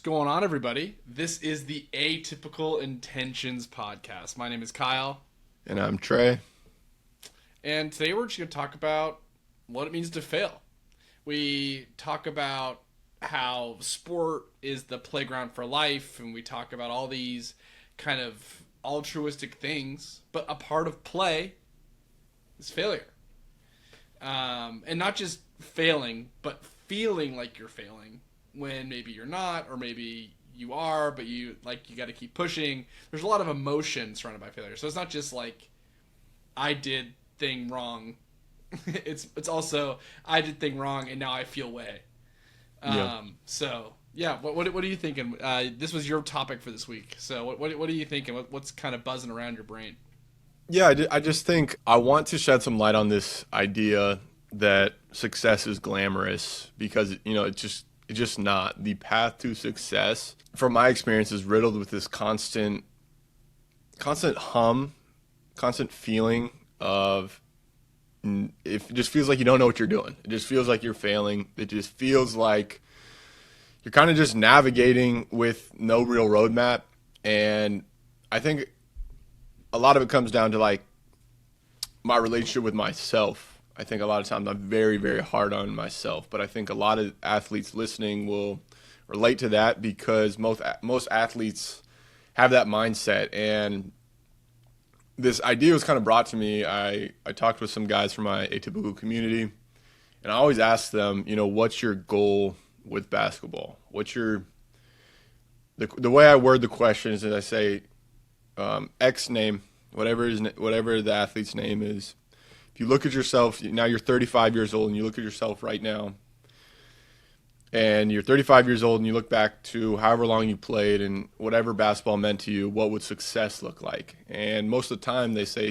going on, everybody? This is the Atypical Intentions podcast. My name is Kyle, And I'm Trey. and today we're just going to talk about what it means to fail. We talk about how sport is the playground for life, and we talk about all these kind of altruistic things, but a part of play is failure. And not just failing, but feeling like you're failing when maybe you're not, or maybe you are, but you got to keep pushing. There's a lot of emotion surrounded by failure, so it's not just like I did thing wrong. it's also I did thing wrong and now I feel way. Yeah. So yeah, what are you thinking? This was your topic for this week. So what are you thinking? What's kind of buzzing around your brain? Yeah, I just think I want to shed some light on this idea that success is glamorous because, it's just not. The path to success, from my experience, is riddled with this constant hum, constant feeling of it just feels like you don't know what you're doing. It just feels like you're failing. It just feels like you're kind of just navigating with no real roadmap. And I think a lot of it comes down to like my relationship with myself. I think a lot of times I'm very, very hard on myself, but I think a lot of athletes listening will relate to that because most athletes have that mindset. And this idea was kind of brought to me. I talked with some guys from my atypical community, and I always ask them, what's your goal with basketball? What's the way I word the question is that I say, X name, whatever the athlete's name is. If you look at yourself, now you're 35 years old and you look at yourself right now, and you're 35 years old and you look back to however long you played and whatever basketball meant to you, what would success look like? And most of the time they say,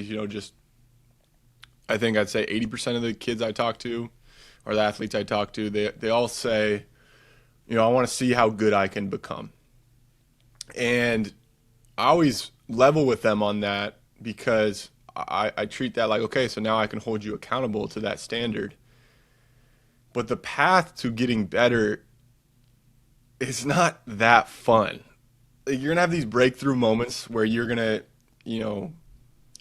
I think I'd say 80% of the kids I talk to or the athletes I talk to, they all say, I want to see how good I can become. And I always level with them on that because I treat that like, okay, so now I can hold you accountable to that standard. But the path to getting better is not that fun. You're going to have these breakthrough moments where you're going to,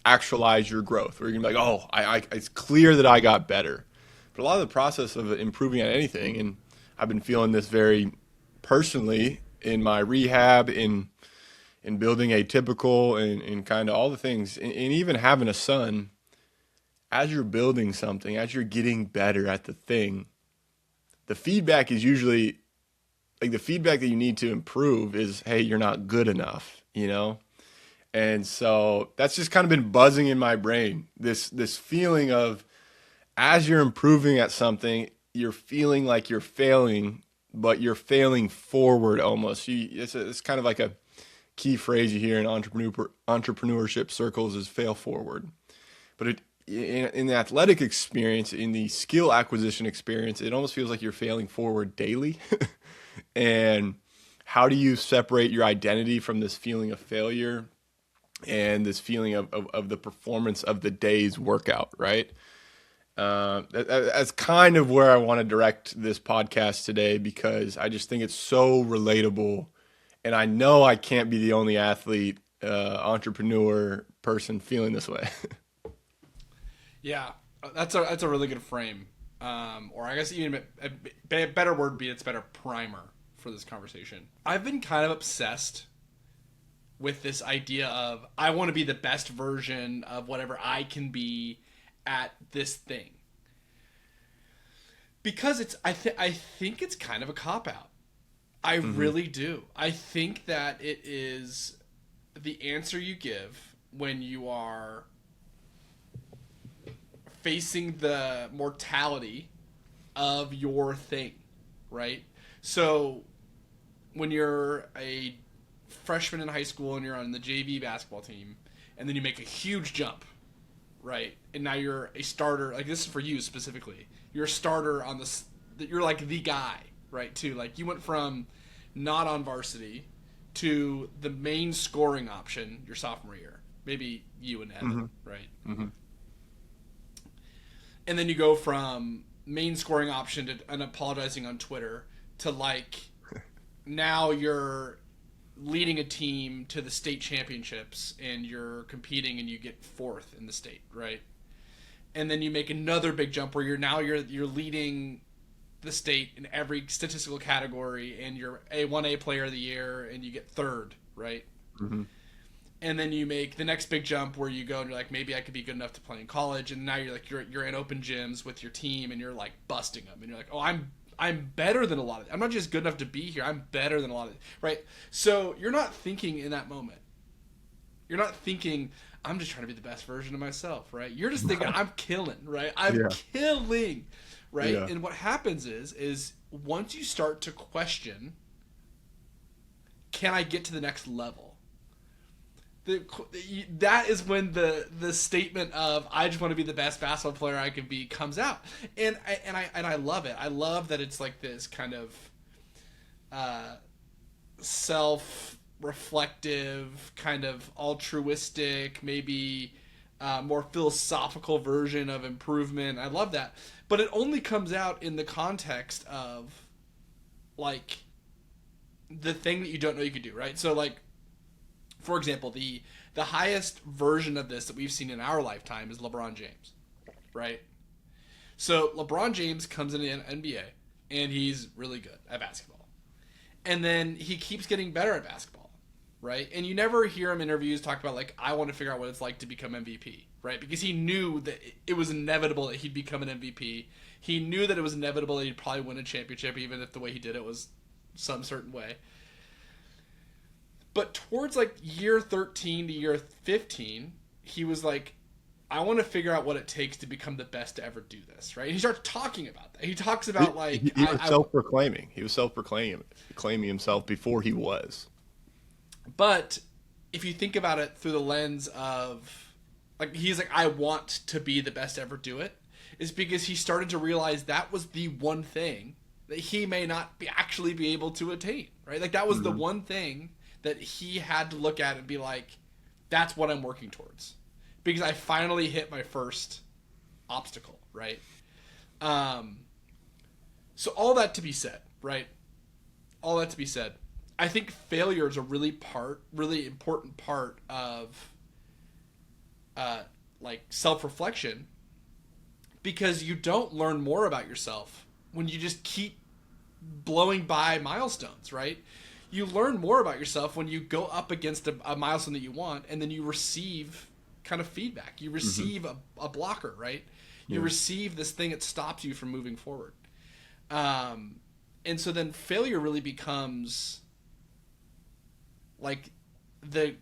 actualize your growth. Where you're going to be like, it's clear that I got better. But a lot of the process of improving at anything, and I've been feeling this very personally in my rehab, in building Atypical and kind of all the things, and even having a son, as you're building something, as you're getting better at the thing, the feedback is usually, like the feedback that you need to improve is, hey, you're not good enough, And so that's just kind of been buzzing in my brain, this feeling of as you're improving at something, you're feeling like you're failing, but you're failing forward almost. It's kind of like a key phrase you hear in entrepreneurship circles is fail forward. But in the athletic experience, in the skill acquisition experience, it almost feels like you're failing forward daily. And how do you separate your identity from this feeling of failure and this feeling of the performance of the day's workout, right? That's kind of where I want to direct this podcast today because I just think it's so relatable. And I know I can't be the only athlete, entrepreneur person feeling this way. Yeah, that's a really good frame. Or I guess even a better word be it's better primer for this conversation. I've been kind of obsessed with this idea of I want to be the best version of whatever I can be at this thing. Because I think it's kind of a cop out. I really do. I think that it is the answer you give when you are facing the mortality of your thing, right? So when you're a freshman in high school and you're on the JV basketball team and then you make a huge jump, right? And now you're a starter, like this is for you specifically. You're a starter on this, you're like the guy, right? Too, like you went from not on varsity to the main scoring option your sophomore year. Maybe you and Evan, right? Mm-hmm. And then you go from main scoring option to and apologizing on Twitter to like now you're leading a team to the state championships and you're competing and you get fourth in the state, right? And then you make another big jump where you're leading the state in every statistical category and you're a 1A player of the year and you get third, right? Hmm. And then you make the next big jump where you go and you're like, maybe I could be good enough to play in college, and now you're in open gyms with your team and you're like busting them and you're like, oh, I'm better than a lot of them. I'm not just good enough to be here, I'm better than a lot of them, right? So you're not thinking in that moment, you're not thinking I'm just trying to be the best version of myself, right? You're just thinking I'm killing, right? I'm Yeah. killing, right? Yeah. And what happens is once you start to question, can I get to the next level? That is when the statement of I just want to be the best basketball player I can be comes out, and I love it. I love that it's like this kind of self-reflective, kind of altruistic, maybe more philosophical version of improvement. I love that, but it only comes out in the context of like the thing that you don't know you could do, right? So like, for example, the highest version of this that we've seen in our lifetime is LeBron James, right? So LeBron James comes in the NBA and he's really good at basketball, and then he keeps getting better at basketball, right? And you never hear him in interviews talk about like, I want to figure out what it's like to become MVP, right? Because he knew that it was inevitable that he'd become an MVP. He knew that it was inevitable that he'd probably win a championship, even if the way he did it was some certain way. But towards like year 13 to year 15, he was like, I want to figure out what it takes to become the best to ever do this, right? And he starts talking about that. He talks about like He was self-proclaiming. He was self-proclaiming claiming himself before he was. but if you think about it through the lens of like he's like, I want to be the best to ever do it, is because he started to realize that was the one thing that he may not actually be able to attain, right? Like that was the one thing that he had to look at and be like, that's what I'm working towards, because I finally hit my first obstacle, right? So all that to be said, right? All that to be said, I think failure is a really important part of like self-reflection, because you don't learn more about yourself when you just keep blowing by milestones, right? You learn more about yourself when you go up against a milestone that you want, and then you receive kind of feedback. You receive a blocker, right? You receive this thing that stops you from moving forward. And so then failure really becomes like the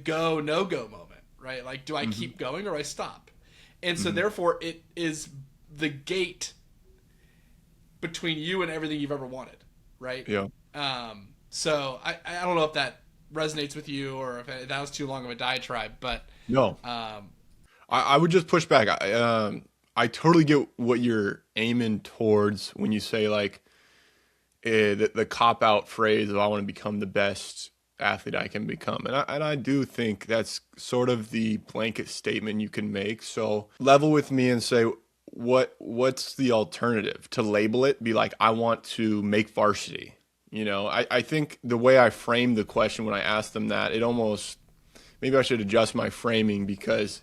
go, no-go moment, right? Like, do I keep going or do I stop? And so therefore it is the gate between you and everything you've ever wanted, right? Yeah. So I don't know if that resonates with you or if that was too long of a diatribe, but No. I would just push back. I totally get what you're aiming towards when you say like the cop out phrase of I want to become the best athlete I can become, and I do think that's sort of the blanket statement you can make. So level with me and say what's the alternative to label it? Be like, I want to make varsity. You know, I think the way I framed the question when I asked them that, it almost, maybe I should adjust my framing, because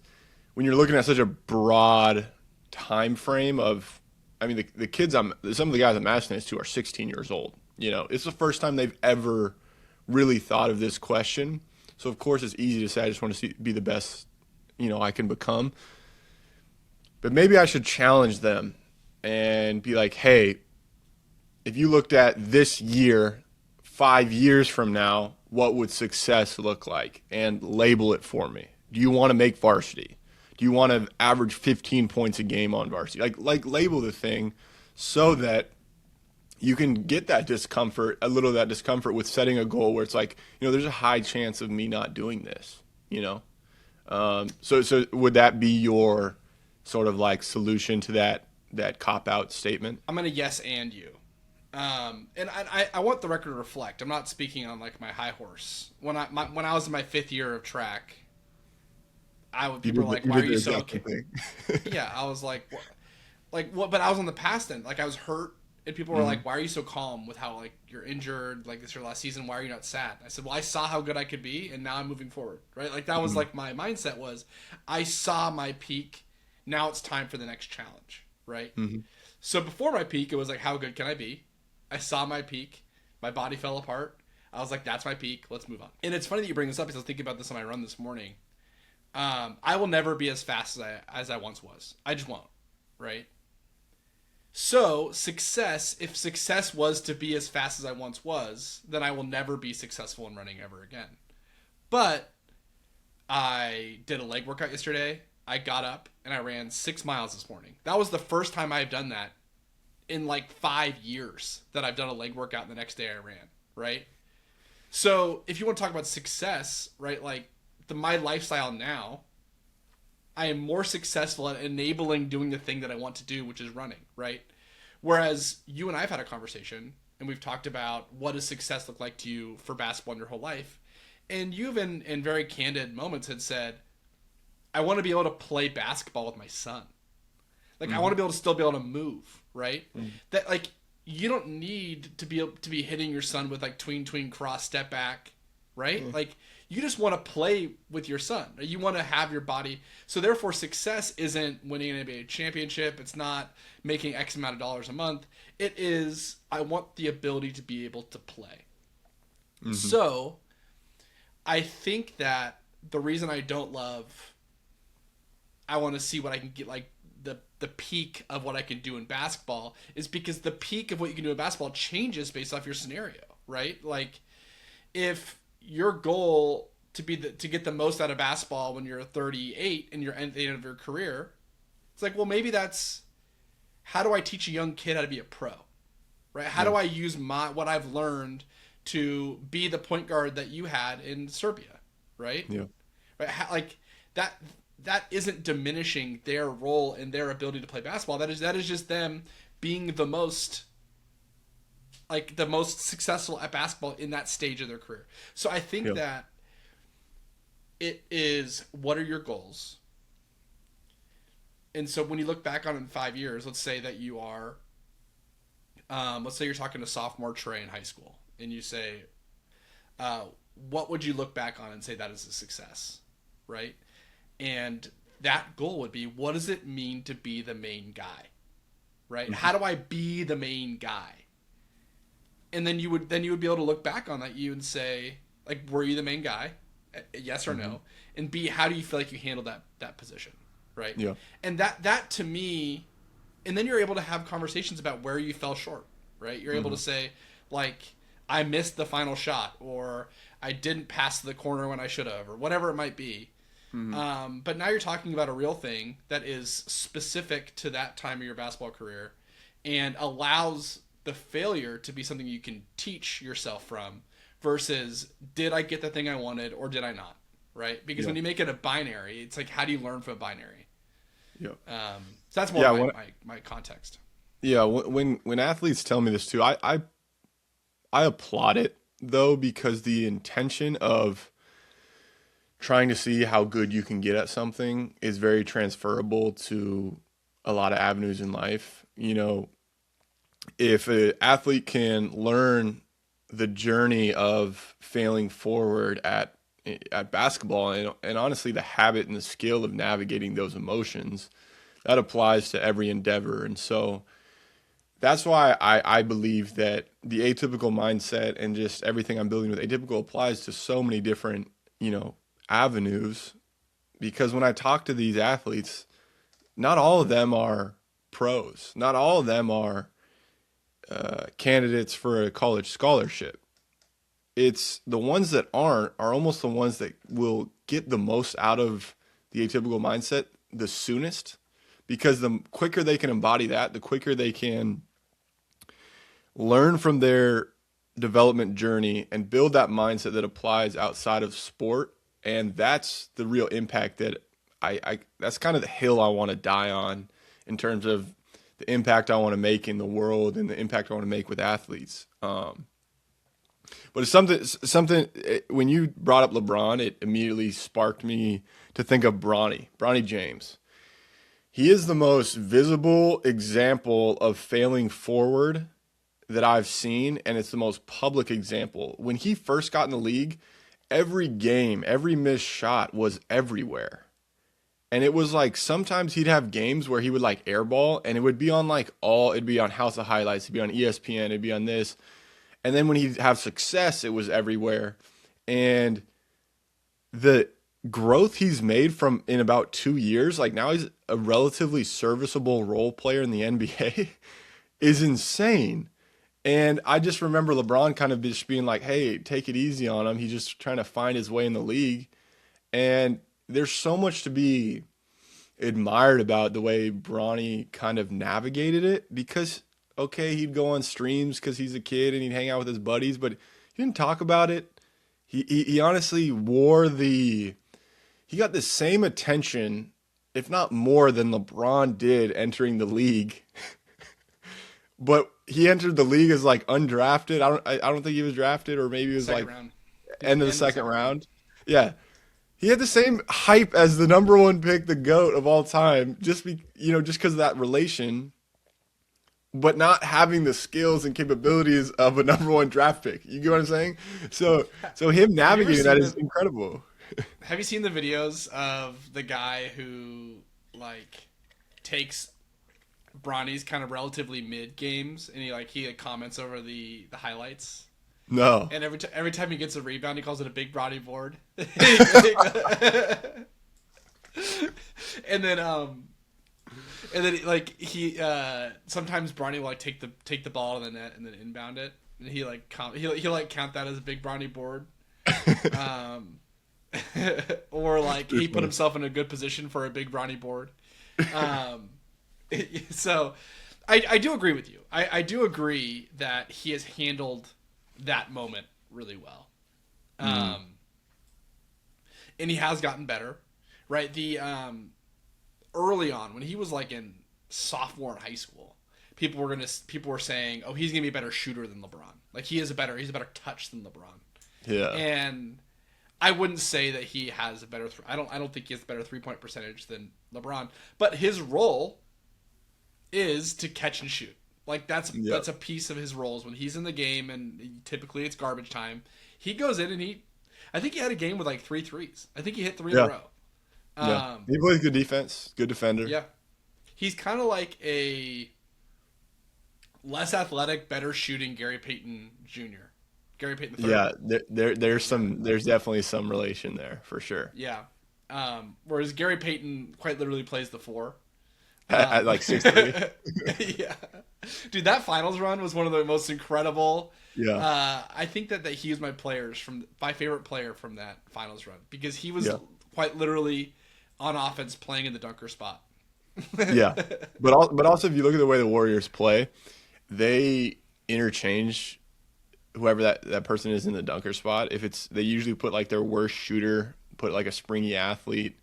when you're looking at such a broad time frame of, I mean, the kids some of the guys I'm asking this to are 16 years old. You know, it's the first time they've ever really thought of this question. So of course it's easy to say, I just want to be the best, I can become. But maybe I should challenge them and be like, hey, if you looked at this year, 5 years from now, what would success look like? And label it for me. Do you want to make varsity? Do you want to average 15 points a game on varsity? Like label the thing so that you can get that discomfort, a little of that discomfort with setting a goal where it's like, there's a high chance of me not doing this, So would that be your sort of like solution to that cop-out statement? I'm going to yes and you. And I want the record to reflect. I'm not speaking on like my high horse. When I was in my 5th year of track, people were like, "Why are you so okay?" Yeah, I was like, what? But I was on the past end. Like I was hurt, And people were Mm-hmm. like, "Why are you so calm with how like you're injured? Like this is your last season. Why are you not sad?" I said, "Well, I saw how good I could be, and now I'm moving forward. Right? Like that was Mm-hmm. like my mindset was, I saw my peak. Now it's time for the next challenge. Right? Mm-hmm. So before my peak, it was like, how good can I be? I saw my peak. My body fell apart. I was like, that's my peak. Let's move on. And it's funny that you bring this up because I was thinking about this on my run this morning. I will never be as fast as I once was. I just won't. Right? So, success, if success was to be as fast as I once was, then I will never be successful in running ever again. But I did a leg workout yesterday. I got up and I ran 6 miles this morning. That was the first time I've done that in like 5 years that I've done a leg workout the next day I ran, right? So if you want to talk about success, right, like my lifestyle now, I am more successful at enabling doing the thing that I want to do, which is running, right? Whereas you and I have had a conversation and we've talked about what does success look like to you for basketball in your whole life. And you've in very candid moments had said, I want to be able to play basketball with my son. Like I want to be able to still be able to move, right? That like you don't need to be able to be hitting your son with like tween cross step back, right? Like you just want to play with your son. You want to have your body. So therefore success isn't winning an NBA championship. It's not making X amount of dollars a month. It is I want the ability to be able to play. So I think that the reason I don't love I want to see what I can get like the peak of what I can do in basketball is because the peak of what you can do in basketball changes based off your scenario, right? Like if your goal to get the most out of basketball when you're 38 and you're at the end of your career, it's like, well, maybe that's how do I teach a young kid how to be a pro, right? How do I use what I've learned to be the point guard that you had in Serbia, right? Yeah. Right? Like that isn't diminishing their role and their ability to play basketball. That is just them being the most successful at basketball in that stage of their career. So I think that it is what are your goals? And so when you look back on it in 5 years, let's say that you are let's say you're talking to sophomore Trey in high school and you say what would you look back on and say that is a success, right? And that goal would be, what does it mean to be the main guy, right? How do I be the main guy? And then you would be able to look back on that you and say, like, were you the main guy? Yes or no? And B, how do you feel like you handled that position, right? Yeah. And that to me, and then you're able to have conversations about where you fell short, right? You're able to say, like, I missed the final shot, or I didn't pass the corner when I should have, or whatever it might be. But now you're talking about a real thing that is specific to that time of your basketball career and allows the failure to be something you can teach yourself from versus did I get the thing I wanted or did I not, right? Because when you make it a binary, it's like, how do you learn from a binary? Yeah. So that's more my context. Yeah. When athletes tell me this too, I applaud it though, because the intention of trying to see how good you can get at something is very transferable to a lot of avenues in life. You know, if an athlete can learn the journey of failing forward at basketball and honestly the habit and the skill of navigating those emotions, that applies to every endeavor. And so that's why I believe that the atypical mindset and just everything I'm building with atypical applies to so many different, avenues, because when I talk to these athletes, not all of them are pros. Not all of them are candidates for a college scholarship. It's the ones that aren't are almost the ones that will get the most out of the atypical mindset the soonest, because the quicker they can embody that, the quicker they can learn from their development journey and build that mindset that applies outside of sport. And that's the real impact that I that's kind of the hill I want to die on in terms of the impact I want to make in the world and the impact I want to make with athletes. But it's something when you brought up LeBron, it immediately sparked me to think of Bronny James. He is the most visible example of failing forward that I've seen, and it's the most public example. When he first got in the league, every game, every missed shot was everywhere. And it was like sometimes he'd have games where he would like airball and it would be on it'd be on House of Highlights, it'd be on ESPN, it'd be on this. And then when he'd have success, it was everywhere. And the growth he's made from in about 2 years, like now he's a relatively serviceable role player in the NBA, is insane. And I just remember LeBron kind of just being like, hey, take it easy on him. He's just trying to find his way in the league. And there's so much to be admired about the way Bronny kind of navigated it because, okay, he'd go on streams because he's a kid and he'd hang out with his buddies, but he didn't talk about it. He honestly he got the same attention, if not more, than LeBron did entering the league. But he entered the league as like undrafted. I don't think he was drafted, or maybe it was Second like round. end of the End of second round. Yeah. He had the same hype as the number one pick, the GOAT of all time, just because of that relation, but not having the skills and capabilities of a number one draft pick. You get what I'm saying? So him Have you ever navigating seen that is incredible. Have you seen the videos of the guy who like takes Bronny's kind of relatively mid games and he comments over the highlights? No. And every time he gets a rebound, he calls it a big Bronny board. and then like he sometimes Bronny will like take the ball to the net and then inbound it, and he like he'll like count that as a big Bronny board. Um, or like he put himself in a good position for a big Bronny board. Um, so I do agree with you. I do agree that he has handled that moment really well. And he has gotten better, right? The early on when he was like in sophomore in high school, people were saying, "Oh, he's gonna be a better shooter than LeBron. Like he's a better touch than LeBron." Yeah. And I wouldn't say that he has a better. I don't think he has a better 3-point percentage than LeBron. But his role is to catch and shoot. Like that's a piece of his roles when he's in the game, and typically it's garbage time. He goes in and I think he had a game with like 3 threes. I think he hit 3 in a row. Yeah. He plays good defense, good defender. Yeah, he's kind of like a less athletic, better shooting Gary Payton Jr. Gary Payton III. Yeah, there's definitely some relation there for sure. Yeah. Whereas Gary Payton quite literally plays the 4. At like 6'3". Yeah. Dude, that finals run was one of the most incredible. Yeah. I think that he was my favorite player from that finals run because he was quite literally on offense playing in the dunker spot. Yeah. But also if you look at the way the Warriors play, they interchange whoever that person is in the dunker spot. They usually put like their worst shooter, put like a springy athlete,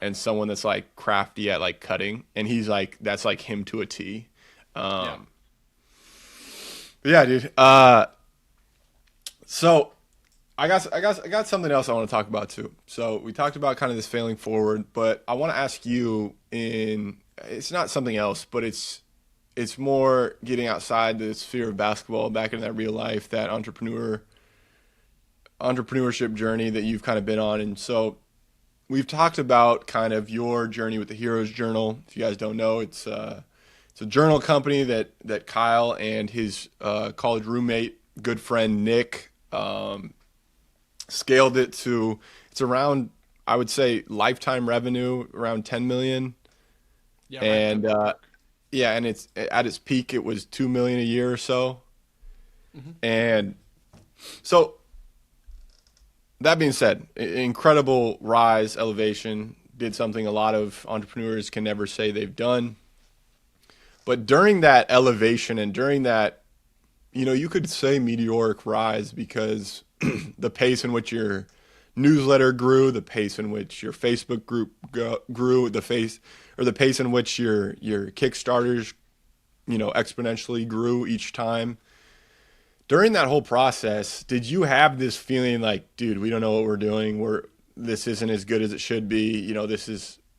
and someone that's like crafty at like cutting, and he's like that's like him to a T. Yeah, dude. So I got something else I want to talk about too. So we talked about kind of this failing forward, but I want to ask you it's not something else, but it's more getting outside the sphere of basketball, back into that real life, that entrepreneurship journey that you've kind of been on. And so we've talked about kind of your journey with the Heroes Journal. If you guys don't know, it's a journal company that Kyle and his college roommate, good friend Nick, scaled it to. It's around, I would say, lifetime revenue around 10 million. Yeah, and and it's at its peak it was 2 million a year or so. Mm-hmm. And so that being said, incredible rise, elevation, did something a lot of entrepreneurs can never say they've done. But during that elevation and during that, you could say meteoric rise because the pace in which your newsletter grew, the pace in which your Facebook group grew, the pace in which your Kickstarters, exponentially grew each time. During that whole process, did you have this feeling like, dude, we don't know what we're doing. This isn't as good as it should be.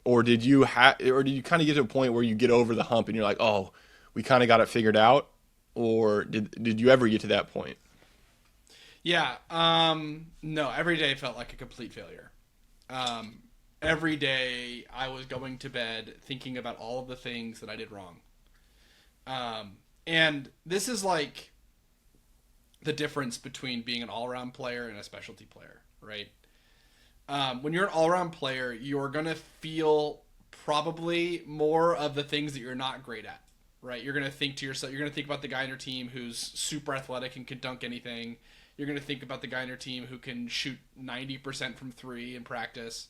Or did you kind of get to a point where you get over the hump and you're like, oh, we kind of got it figured out? or did you ever get to that point? Yeah. No, every day felt like a complete failure. Um, every day I was going to bed thinking about all of the things that I did wrong. And this is like the difference between being an all-around player and a specialty player, right? When you're an all-around player, you're gonna feel probably more of the things that you're not great at, right? You're gonna think to yourself, you're gonna think about the guy on your team who's super athletic and can dunk anything. You're gonna think about the guy on your team who can shoot 90% from three in practice,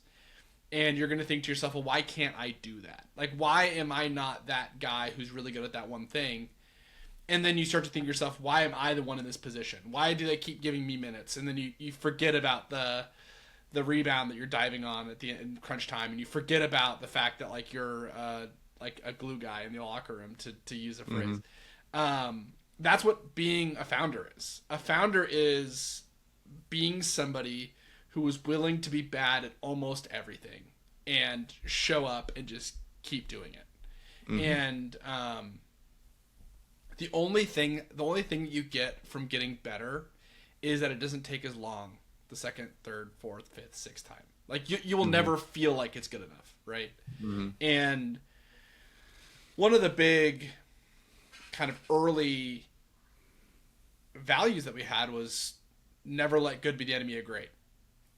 and you're gonna think to yourself, well, why can't I do that? Like, why am I not that guy who's really good at that one thing? And then you start to think to yourself, why am I the one in this position? Why do they keep giving me minutes? And then you forget about the rebound that you're diving on at the end, crunch time, and you forget about the fact that like you're like a glue guy in the locker room, to use a phrase. That's what being a founder is. A founder is being somebody who is willing to be bad at almost everything and show up and just keep doing it. And the only thing that you get from getting better is that it doesn't take as long the second, third, fourth, fifth, sixth time. Like you will never feel like it's good enough, right? And one of the big kind of early values that we had was never let good be the enemy of great,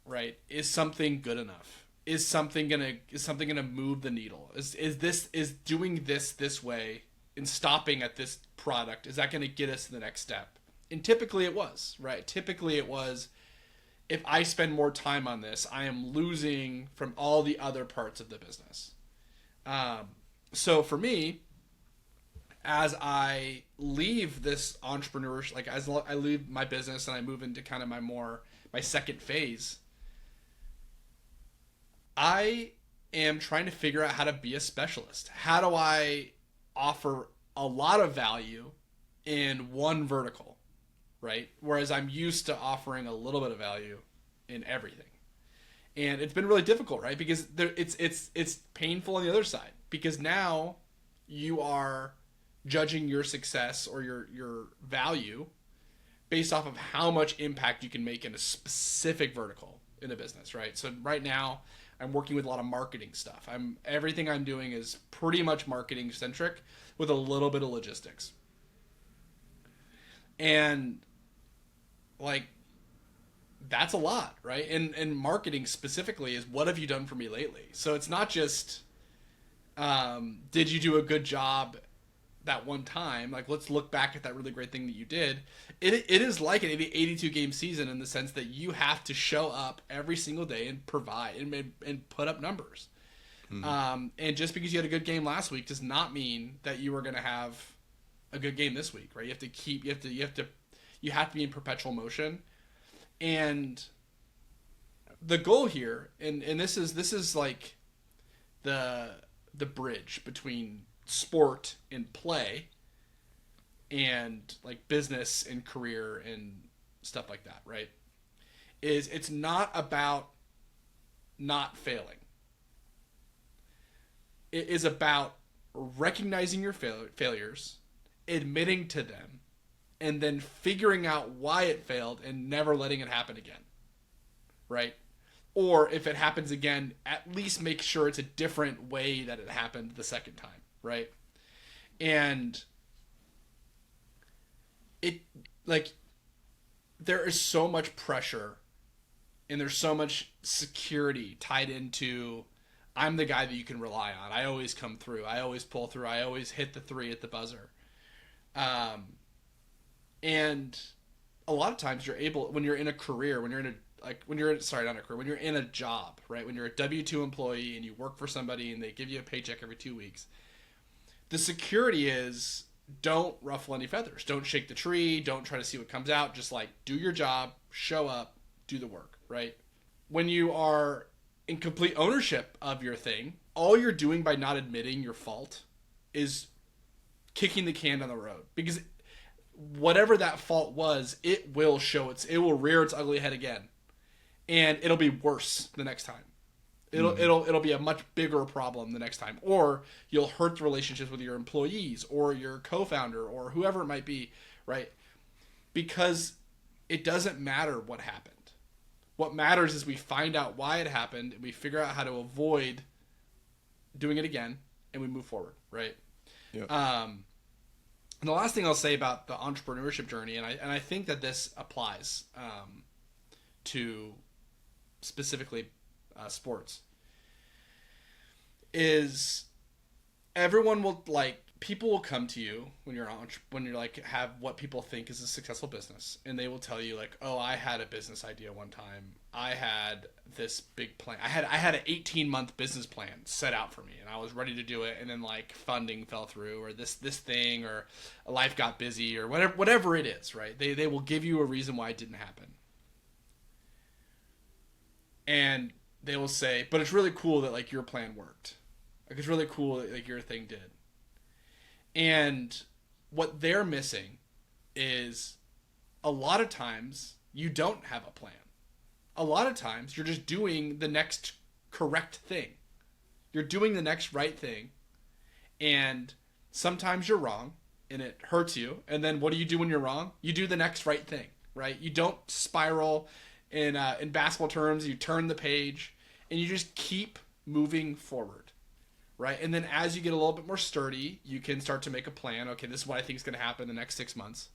right? Is something good enough? Is something gonna move the needle? Is doing this way and stopping at this product, is that gonna get us to the next step? And typically it was, right? Typically it was, if I spend more time on this, I am losing from all the other parts of the business. So for me, as I leave this entrepreneurship, like as I leave my business and I move into kind of my second phase, I am trying to figure out how to be a specialist. How do I offer a lot of value in one vertical, right? Whereas I'm used to offering a little bit of value in everything. And it's been really difficult, right? Because it's painful on the other side, because now you are judging your success or your value based off of how much impact you can make in a specific vertical in a business, right? So right now I'm working with a lot of marketing stuff. Everything I'm doing is pretty much marketing centric with a little bit of logistics. And like that's a lot, right? And marketing specifically is, what have you done for me lately? So it's not just did you do a good job that one time? Like, let's look back at that really great thing that you did. It is like an 82 game season in the sense that you have to show up every single day and provide and put up numbers. And just because you had a good game last week does not mean that you are going to have a good game this week, right? You have to be in perpetual motion. And the goal here, and this is like the bridge between sport and play and like business and career and stuff like that, right? Is it's not about not failing. It is about recognizing your failures, admitting to them, and then figuring out why it failed and never letting it happen again, right? Or if it happens again, at least make sure it's a different way that it happened the second time, right? And it, like, there is so much pressure and there's so much security tied into, I'm the guy that you can rely on. I always come through. I always pull through. I always hit the three at the buzzer. And a lot of times you're able, when you're in a career, when you're in a job, right? When you're a W-2 employee and you work for somebody and they give you a paycheck every 2 weeks, the security is, don't ruffle any feathers. Don't shake the tree. Don't try to see what comes out. Just like, do your job, show up, do the work, right? When you are in complete ownership of your thing, all you're doing by not admitting your fault is kicking the can down the road, because whatever that fault was, it will rear its ugly head again, and it'll be worse the next time. Hmm. It'll be a much bigger problem the next time, or you'll hurt the relationships with your employees or your co-founder or whoever it might be, right? Because it doesn't matter what happened. What matters is we find out why it happened and we figure out how to avoid doing it again, and we move forward, right? Yep. And the last thing I'll say about the entrepreneurship journey, and I think that this applies to specifically sports, is everyone will like people will come to you when you're like have what people think is a successful business, and they will tell you like, oh, I had a business idea one time. I had this big plan. I had an 18-month business plan set out for me, and I was ready to do it, and then like funding fell through, or this thing, or life got busy, or whatever it is, right? They will give you a reason why it didn't happen, and they will say, but it's really cool that like your plan worked. Like it's really cool that like your thing did. And what they're missing is a lot of times you don't have a plan. A lot of times you're just doing the next correct thing. You're doing the next right thing. And sometimes you're wrong and it hurts you. And then what do you do when you're wrong? You do the next right thing, right? You don't spiral in basketball terms. You turn the page and you just keep moving forward, right? And then as you get a little bit more sturdy, you can start to make a plan. Okay, this is what I think is going to happen the next 6 months,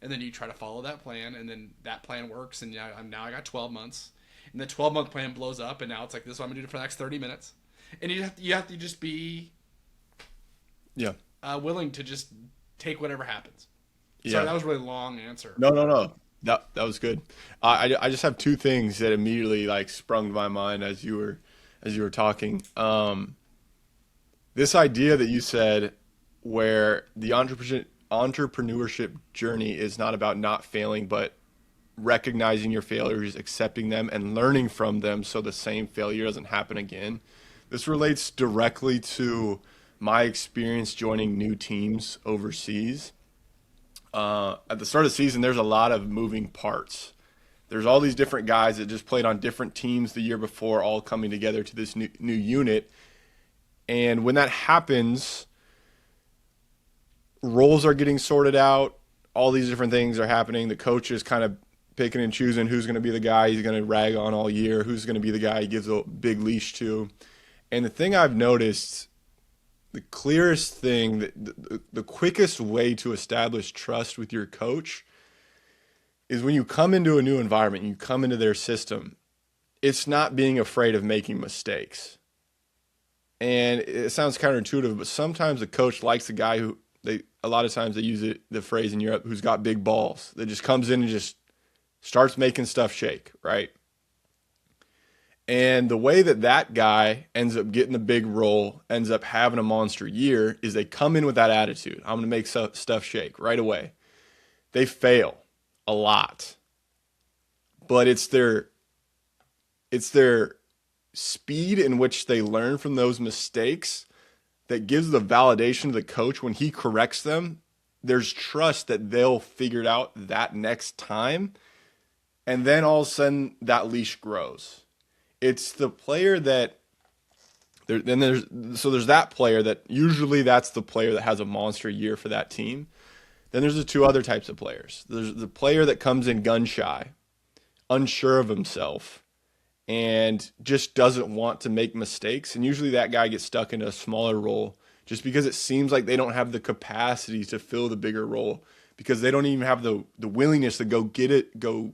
and then you try to follow that plan, and then that plan works, and now I got 12 months, and the 12-month plan blows up, and now it's like this is what I'm going to do for the next 30 minutes, and you have to just be Yeah. willing to just take whatever happens. Sorry, Yeah. that was a really long answer. No, no, no. That was good. I just have two things that immediately like sprung to my mind as you were talking. This idea that you said where the entrepreneurship journey is not about not failing, but recognizing your failures, accepting them, and learning from them so the same failure doesn't happen again. This relates directly to my experience joining new teams overseas. At the start of the season, there's a lot of moving parts. There's all these different guys that just played on different teams the year before, all coming together to this new unit. And when that happens, roles are getting sorted out. All these different things are happening. The coach is kind of picking and choosing who's going to be the guy he's going to rag on all year, who's going to be the guy he gives a big leash to. And the thing I've noticed, the clearest thing, the quickest way to establish trust with your coach is when you come into a new environment, you come into their system, it's not being afraid of making mistakes. And it sounds counterintuitive, but sometimes the coach likes the guy who a lot of times they use the phrase in Europe, who's got big balls, that just comes in and just starts making stuff shake, right? And the way that guy ends up getting the big role, ends up having a monster year, is they come in with that attitude. I'm going to make stuff shake right away. They fail a lot, but it's their speed in which they learn from those mistakes that gives the validation to the coach when he corrects them. There's trust that they'll figure it out that next time, and then all of a sudden that leash grows. It's the player that there's that player that usually that's the player that has a monster year for that team. Then there's the two other types of players. There's the player that comes in gun shy, unsure of himself, and just doesn't want to make mistakes. And usually that guy gets stuck in a smaller role just because it seems like they don't have the capacity to fill the bigger role because they don't even have the willingness to go get it to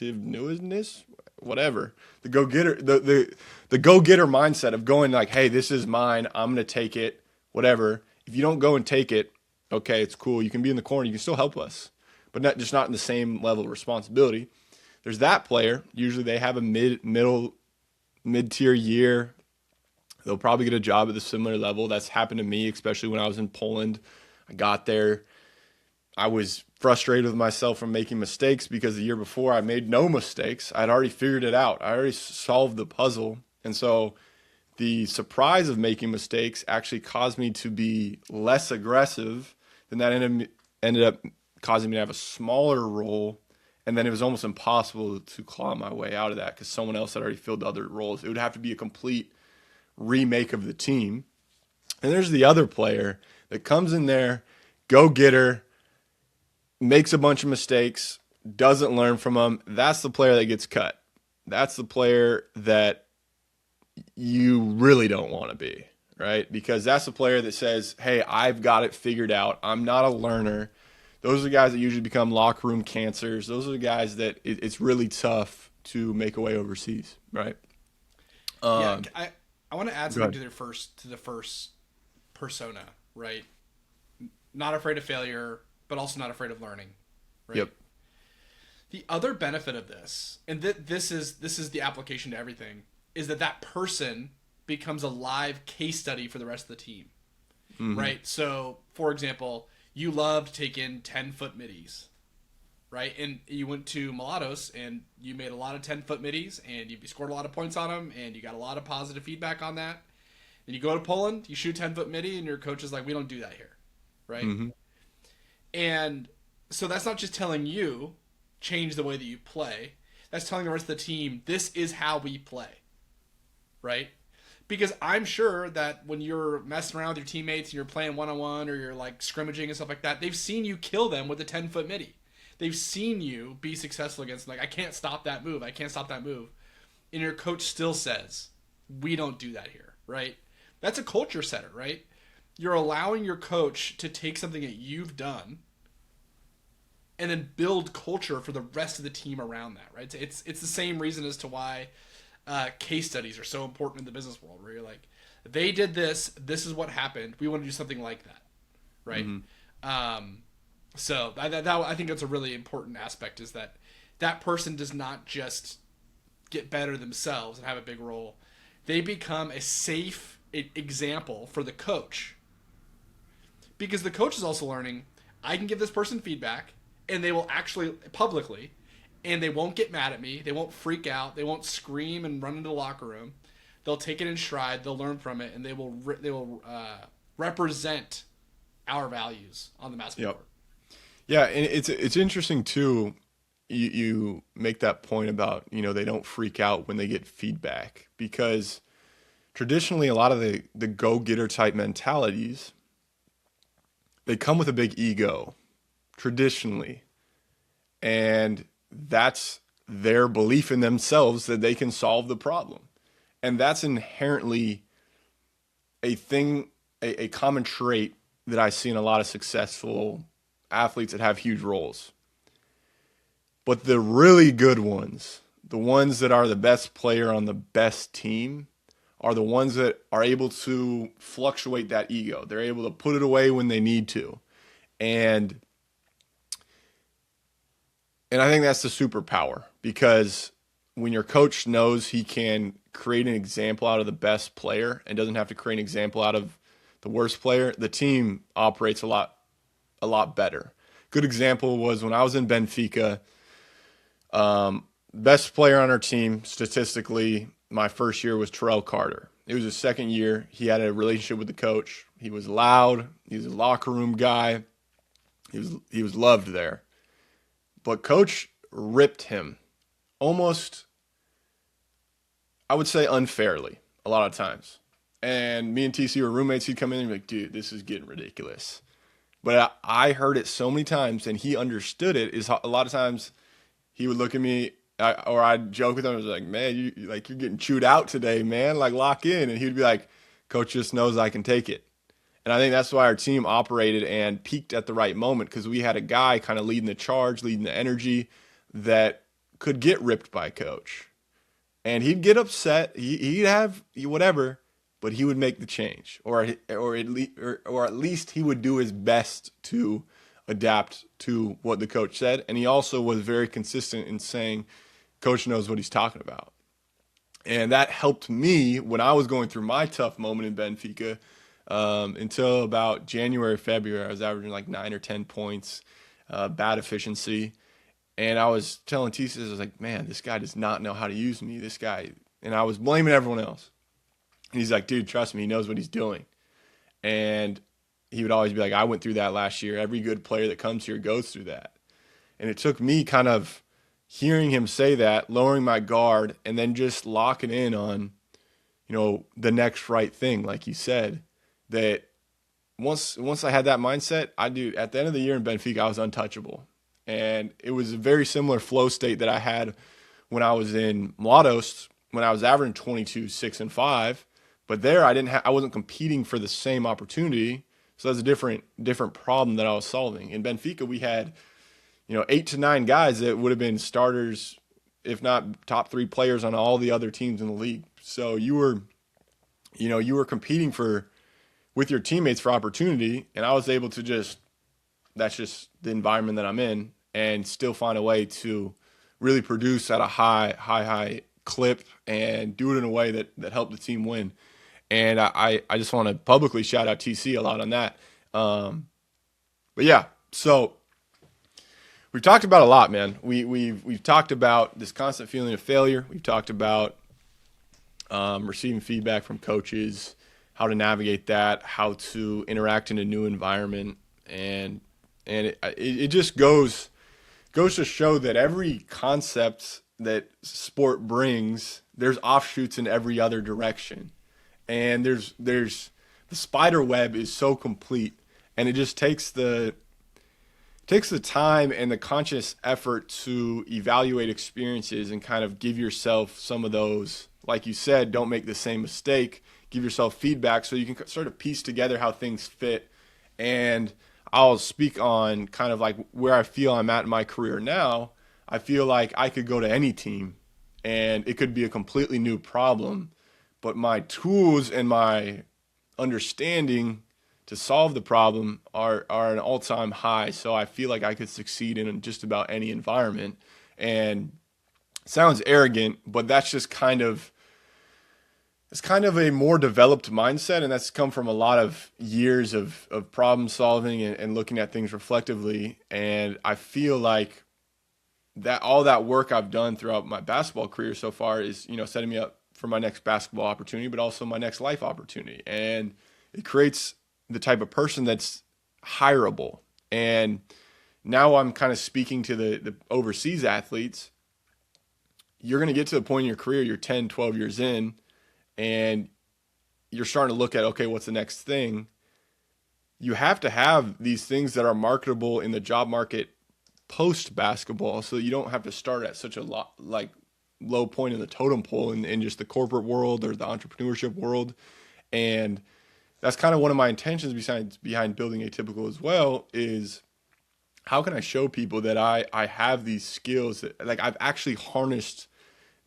newness, whatever. The go getter, the go getter mindset of going like, hey, this is mine. I'm gonna take it, whatever. If you don't go and take it, okay, it's cool. You can be in the corner. You can still help us, but not in the same level of responsibility. There's that player. Usually they have a mid-tier year. They'll probably get a job at the similar level. That's happened to me, especially when I was in Poland. I got there. I was frustrated with myself from making mistakes because the year before I made no mistakes. I'd already figured it out. I already solved the puzzle. And so the surprise of making mistakes actually caused me to be less aggressive. Then that ended up causing me to have a smaller role And then it was almost impossible to claw my way out of that because someone else had already filled the other roles. It would have to be a complete remake of the team. And there's the other player that comes in there, go getter, makes a bunch of mistakes, doesn't learn from them. That's the player that gets cut. That's the player that you really don't want to be, right? Because that's the player that says, hey, I've got it figured out. I'm not a learner. Those are the guys that usually become locker room cancers. Those are the guys that it's really tough to make a way overseas, right? Yeah, Um, I want to add Go something ahead. to the first persona, right? Not afraid of failure, but also not afraid of learning, right? Yep. The other benefit of this, and this is the application to everything, is that that person becomes a live case study for the rest of the team, Mm-hmm. right? So, for example, you love to take in 10-foot middies, right? And you went to Mulatto's and you made a lot of 10-foot middies and you scored a lot of points on them and you got a lot of positive feedback on that. And you go to Poland, you shoot 10-foot midi, and your coach is like, we don't do that here, right? Mm-hmm. And so that's not just telling you change the way that you play. That's telling the rest of the team this is how we play, right? Because I'm sure that when you're messing around with your teammates and you're playing one on one or you're like scrimmaging and stuff like that, they've seen you kill them with a 10-foot midi. They've seen you be successful against them. Like, I can't stop that move. I can't stop that move. And your coach still says, we don't do that here, right? That's a culture setter, right? You're allowing your coach to take something that you've done and then build culture for the rest of the team around that, right? It's the same reason as to why case studies are so important in the business world, where you're like, they did this, this is what happened. We want to do something like that, right? So I think that's a really important aspect, is that that person does not just get better themselves and have a big role. They become a safe example for the coach, because the coach is also learning, I can give this person feedback and they will actually publicly, and they won't get mad at me, they won't freak out, they won't scream and run into the locker room. They'll take it in stride, they'll learn from it, and they will represent our values on the basketball Yep. court. Yeah, and it's interesting too. You make that point about, they don't freak out when they get feedback, because traditionally a lot of the go-getter type mentalities, they come with a big ego traditionally, and that's their belief in themselves that they can solve the problem. And that's inherently a thing, a common trait that I see in a lot of successful athletes that have huge roles. But the really good ones, the ones that are the best player on the best team, are the ones that are able to fluctuate that ego. They're able to put it away when they need to. And I think that's the superpower, because when your coach knows he can create an example out of the best player and doesn't have to create an example out of the worst player, the team operates a lot better. Good example was when I was in Benfica. Best player on our team statistically my first year was Terrell Carter. It was his second year. He had a relationship with the coach. He was loud. He was a locker room guy. He was loved there. But coach ripped him almost, I would say, unfairly a lot of times. And me and TC were roommates. He'd come in and be like, dude, this is getting ridiculous. But I heard it so many times, and he understood it. Is a lot of times he would look at me, or I'd joke with him. I was like, man, you're getting chewed out today, man. Like, lock in. And he'd be like, coach just knows I can take it. And I think that's why our team operated and peaked at the right moment, because we had a guy kind of leading the charge, leading the energy, that could get ripped by coach. And he'd get upset. He'd have whatever, but he would make the change, or at least he would do his best to adapt to what the coach said. And he also was very consistent in saying, coach knows what he's talking about. And that helped me when I was going through my tough moment in Benfica. Until about January, February, I was averaging like 9 or 10 points, bad efficiency. And I was telling TC, I was like, man, this guy does not know how to use me. This guy, and I was blaming everyone else. And he's like, dude, trust me, he knows what he's doing. And he would always be like, I went through that last year. Every good player that comes here goes through that. And it took me kind of hearing him say that, lowering my guard, and then just locking in on, the next right thing, like you said, that once I had that mindset, at the end of the year in Benfica, I was untouchable. And it was a very similar flow state that I had when I was in Mlados, when I was averaging 22, 6, and 5. But there I wasn't competing for the same opportunity. So that's a different problem that I was solving. In Benfica, we had, 8 to 9 guys that would have been starters, if not top 3 players on all the other teams in the league. So you were competing with your teammates for opportunity, and I was able to that's just the environment that I'm in, and still find a way to really produce at a high clip and do it in a way that helped the team win. And I just want to publicly shout out TC a lot on that. But yeah, so we've talked about a lot, man. We've talked about this constant feeling of failure. We've talked about receiving feedback from coaches, how to navigate that, how to interact in a new environment, and it just goes to show that every concept that sport brings, there's offshoots in every other direction, and there's the spider web is so complete, and it just takes the time and the conscious effort to evaluate experiences and kind of give yourself some of those, like you said, don't make the same mistake. Give yourself feedback so you can sort of piece together how things fit. And I'll speak on kind of like where I feel I'm at in my career now. I feel like I could go to any team and it could be a completely new problem, but my tools and my understanding to solve the problem are an all-time high. So I feel like I could succeed in just about any environment. And it sounds arrogant, but that's just it's kind of a more developed mindset, and that's come from a lot of years of problem solving and looking at things reflectively. And I feel like that all that work I've done throughout my basketball career so far is, setting me up for my next basketball opportunity, but also my next life opportunity. And it creates the type of person that's hireable. And now I'm kind of speaking to the overseas athletes. You're going to get to the point in your career, you're 10, 12 years in, and you're starting to look at, okay, what's the next thing? You have to have these things that are marketable in the job market post basketball, so you don't have to start at such a low point in the totem pole in just the corporate world or the entrepreneurship world. And that's kind of one of my intentions behind building Atypical as well, is how can I show people that I have these skills that, like, I've actually harnessed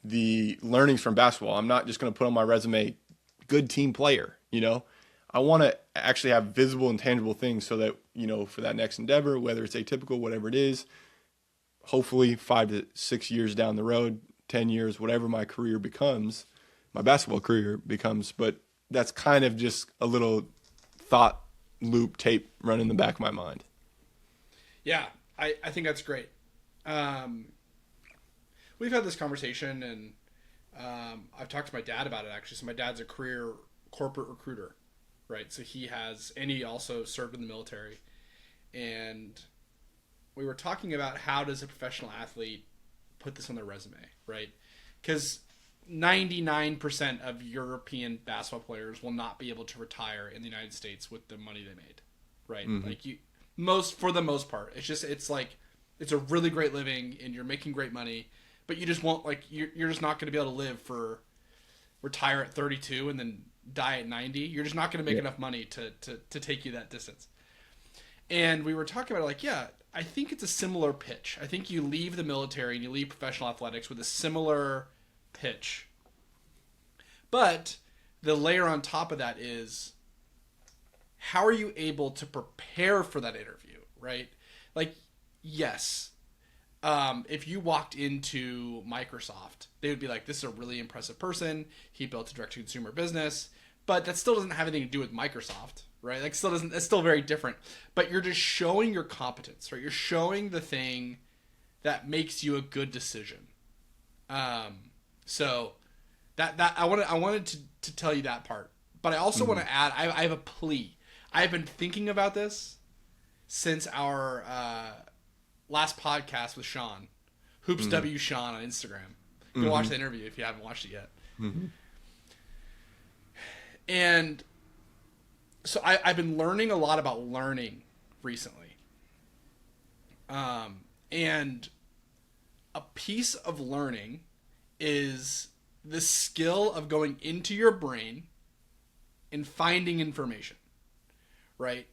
the learnings from basketball. I'm not just going to put on my resume, good team player, I want to actually have visible and tangible things so that, for that next endeavor, whether it's Atypical, whatever it is, hopefully 5 to 6 years down the road, 10 years, whatever my career becomes, my basketball career becomes. But that's kind of just a little thought loop tape running in the back of my mind. Yeah, I think that's great. We've had this conversation, and I've talked to my dad about it, actually. So my dad's a career corporate recruiter, right? So he also served in the military. And we were talking about, how does a professional athlete put this on their resume, right? Because 99% of European basketball players will not be able to retire in the United States with the money they made, right? Mm-hmm. Like for the most part, it's a really great living and you're making great money, but you just won't, you're just not going to be able to retire at 32 and then die at 90. You're just not going to make enough money to take you that distance. And we were talking about I think it's a similar pitch. I think you leave the military and you leave professional athletics with a similar pitch. But the layer on top of that is, how are you able to prepare for that interview, right? Like, yes, if you walked into Microsoft, they would be like, this is a really impressive person. He built a direct-to-consumer business. But that still doesn't have anything to do with Microsoft, right? It's still very different. But you're just showing your competence, right? You're showing the thing that makes you a good decision. So that I wanted to tell you that part. But I also want to add, I have a plea. I've been thinking about this since our last podcast with Sean, Hoops W Sean on Instagram. Go watch that interview if you haven't watched it yet. And so I've been learning a lot about learning recently. And a piece of learning is the skill of going into your brain and finding information, right?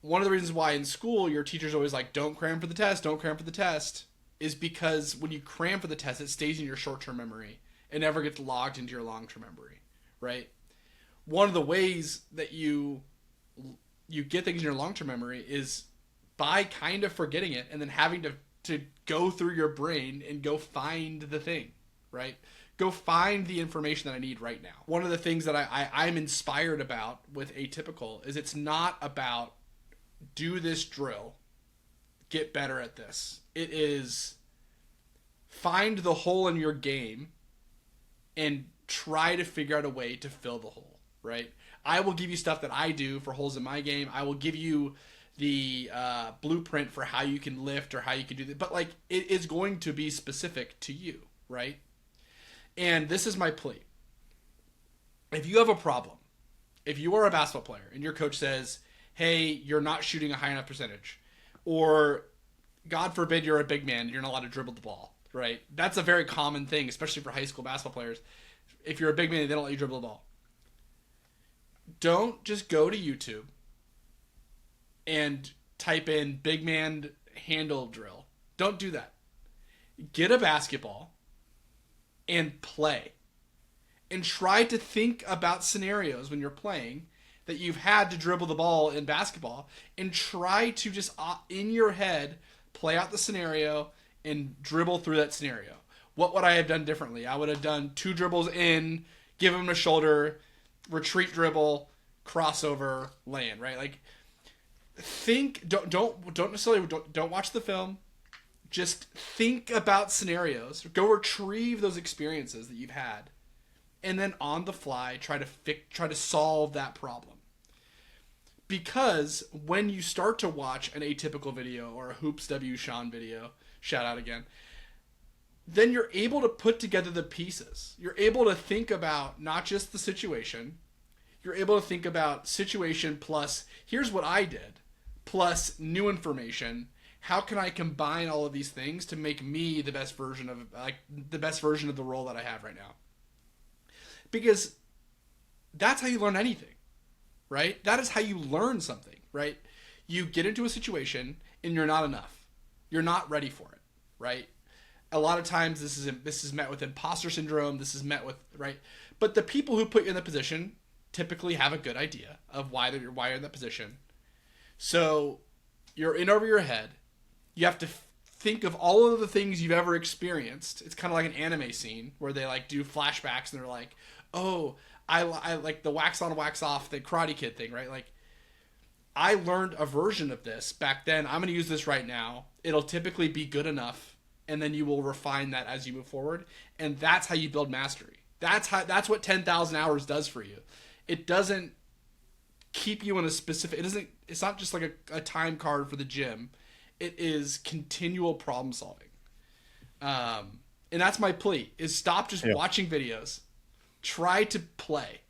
One of the reasons why in school your teacher's always like, don't cram for the test, don't cram for the test, is because when you cram for the test, it stays in your short-term memory. It never gets logged into your long-term memory, right? One of the ways that you get things in your long-term memory is by kind of forgetting it and then having to go through your brain and go find the thing, right? Go find the information that I need right now. One of the things that I'm inspired about with Atypical is it's not about do this drill, get better at this. It is find the hole in your game and try to figure out a way to fill the hole, right? I will give you stuff that I do for holes in my game. I will give you the blueprint for how you can lift or how you can do that. But like, it is going to be specific to you, right? And this is my plea. If you have a problem, if you are a basketball player and your coach says, hey, you're not shooting a high enough percentage, or God forbid you're a big man, you're not allowed to dribble the ball, right? That's a very common thing, especially for high school basketball players. If you're a big man, they don't let you dribble the ball. Don't just go to YouTube and type in big man handle drill. Don't do that. Get a basketball and play. And try to think about scenarios when you're playing that you've had to dribble the ball in basketball, and try to just in your head play out the scenario and dribble through that scenario. What would I have done differently? I would have done 2 dribbles in, give him a shoulder, retreat dribble, crossover, land, right? Like, think, don't necessarily don't watch the film. Just think about scenarios. Go retrieve those experiences that you've had, and then on the fly try to solve that problem. Because when you start to watch an Atypical video or a Hoops W Sean video, shout out again, then you're able to put together the pieces. You're able to think about not just the situation. You're able to think about situation plus here's what I did, plus new information. How can I combine all of these things to make me the best version of the role that I have right now? Because that's how you learn anything, right? That is how you learn something, right? You get into a situation and you're not enough. You're not ready for it, right? A lot of times this is met with imposter syndrome. This is met with, right? But the people who put you in that position typically have a good idea of why you're in that position. So you're in over your head. You have to think of all of the things you've ever experienced. It's kind of like an anime scene where they like do flashbacks and they're like, oh, I like the wax on, wax off, the Karate Kid thing, right? Like, I learned a version of this back then. I'm going to use this right now. It'll typically be good enough, and then you will refine that as you move forward. And that's how you build mastery. That's what 10,000 hours does for you. It doesn't keep you in a specific, it's not just like a time card for the gym. It is continual problem solving. And that's my plea, is stop just watching videos. Try to play.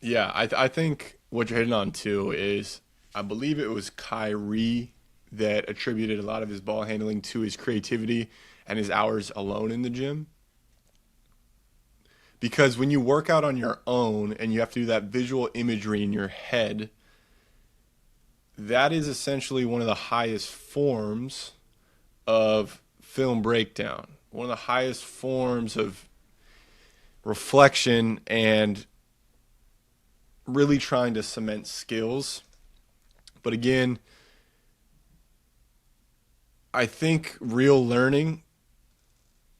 Yeah, I think what you're hitting on too is, I believe it was Kyrie that attributed a lot of his ball handling to his creativity and his hours alone in the gym. Because when you work out on your own and you have to do that visual imagery in your head, that is essentially one of the highest forms of film breakdown, one of the highest forms of reflection and really trying to cement skills. But again, I think real learning,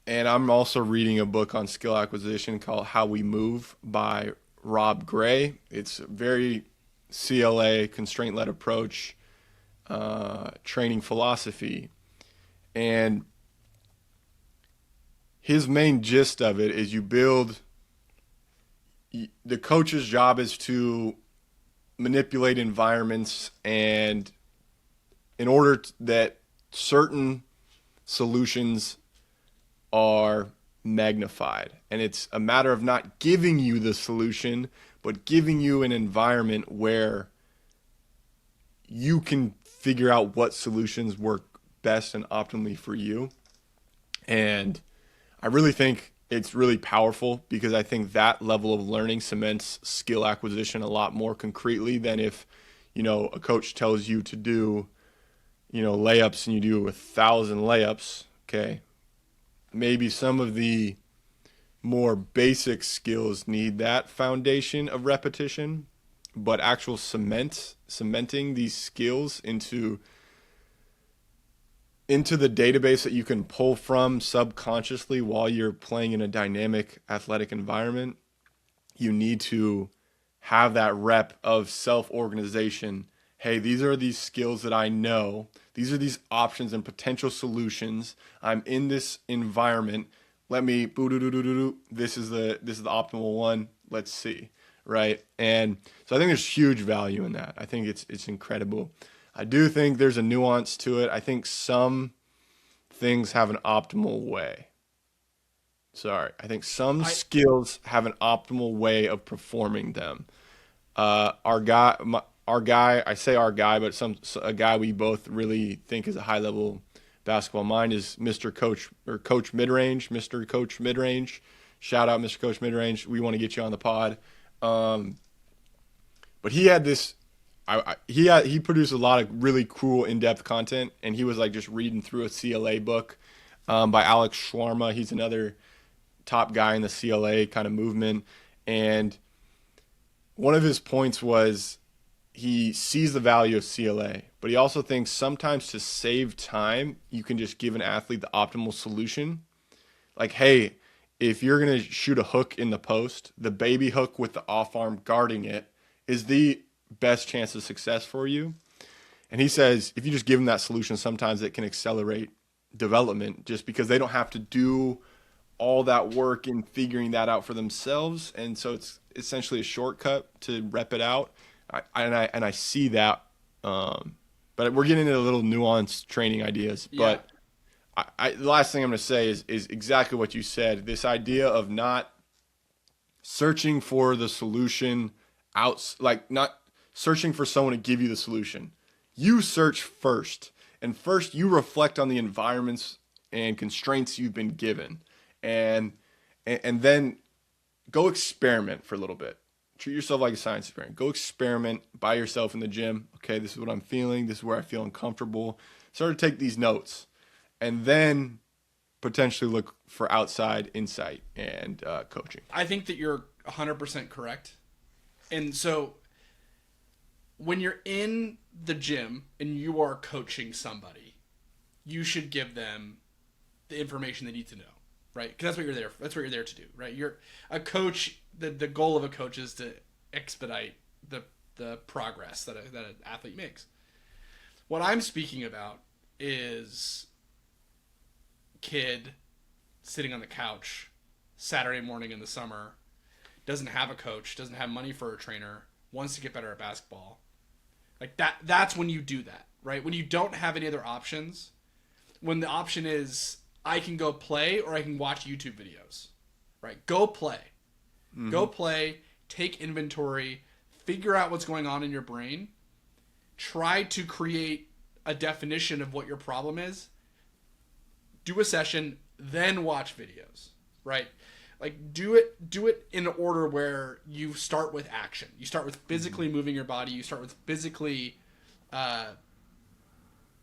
and I'm also reading a book on skill acquisition called How We Move by Rob Gray. It's a very CLA, constraint-led approach, training philosophy. And his main gist of it is the coach's job is to manipulate environments, and in order that certain solutions are magnified. And it's a matter of not giving you the solution, but giving you an environment where you can figure out what solutions work best and optimally for you. And I really think it's really powerful because I think that level of learning cements skill acquisition a lot more concretely than if, a coach tells you to do, layups and you do 1,000 layups. Okay. Maybe some of the more basic skills need that foundation of repetition, but actual cementing these skills into the database that you can pull from subconsciously while you're playing in a dynamic athletic environment, you need to have that rep of self-organization. Hey, these are these skills that I know. These are these options and potential solutions. I'm in this environment. Let me this is the optimal one. Let's see, right? And so I think there's huge value in that. I think it's incredible. I do think there's a nuance to it. I think some things have an optimal way. I think some skills have an optimal way of performing them. Our guy, I say our guy, but a guy we both really think is a high level basketball mind is Mr. Coach or Coach Midrange, Mr. Coach Midrange. Shout out, Mr. Coach Midrange. We want to get you on the pod. But he had this. He produced a lot of really cool in-depth content, and he was like just reading through a CLA book by Alex Schwarma. He's another top guy in the CLA kind of movement, and one of his points was he sees the value of CLA, but he also thinks sometimes to save time, you can just give an athlete the optimal solution. Like, hey, if you're going to shoot a hook in the post, the baby hook with the off arm guarding it is the best chance of success for you. And he says if you just give them that solution, sometimes it can accelerate development just because they don't have to do all that work in figuring that out for themselves. And so it's essentially a shortcut to rep it out. I see that. But we're getting into a little nuanced training ideas. Yeah. But the last thing I'm going to say is exactly what you said. This idea of not searching for the solution not searching for someone to give you the solution. You search first, and first you reflect on the environments and constraints you've been given, and then go experiment for a little bit. Treat yourself like a science experiment. Go experiment by yourself in the gym. Okay, this is what I'm feeling. This is where I feel uncomfortable. Start to take these notes, and then potentially look for outside insight and coaching. I think that you're 100% correct. And so when you're in the gym and you are coaching somebody, you should give them the information they need to know, right? Because that's what you're there. That's what you're there to do, right? You're a coach. The goal of a coach is to expedite the progress that an athlete makes. What I'm speaking about is kid sitting on the couch Saturday morning in the summer, doesn't have a coach, doesn't have money for a trainer, wants to get better at basketball. Like that's when you do that, right? When you don't have any other options, when the option is I can go play or I can watch YouTube videos, right? Go play. Mm-hmm. Go play, take inventory, figure out what's going on in your brain, try to create a definition of what your problem is, do a session, then watch videos, right? Like do it in an order where you start with action. You start with physically moving your body. You start with physically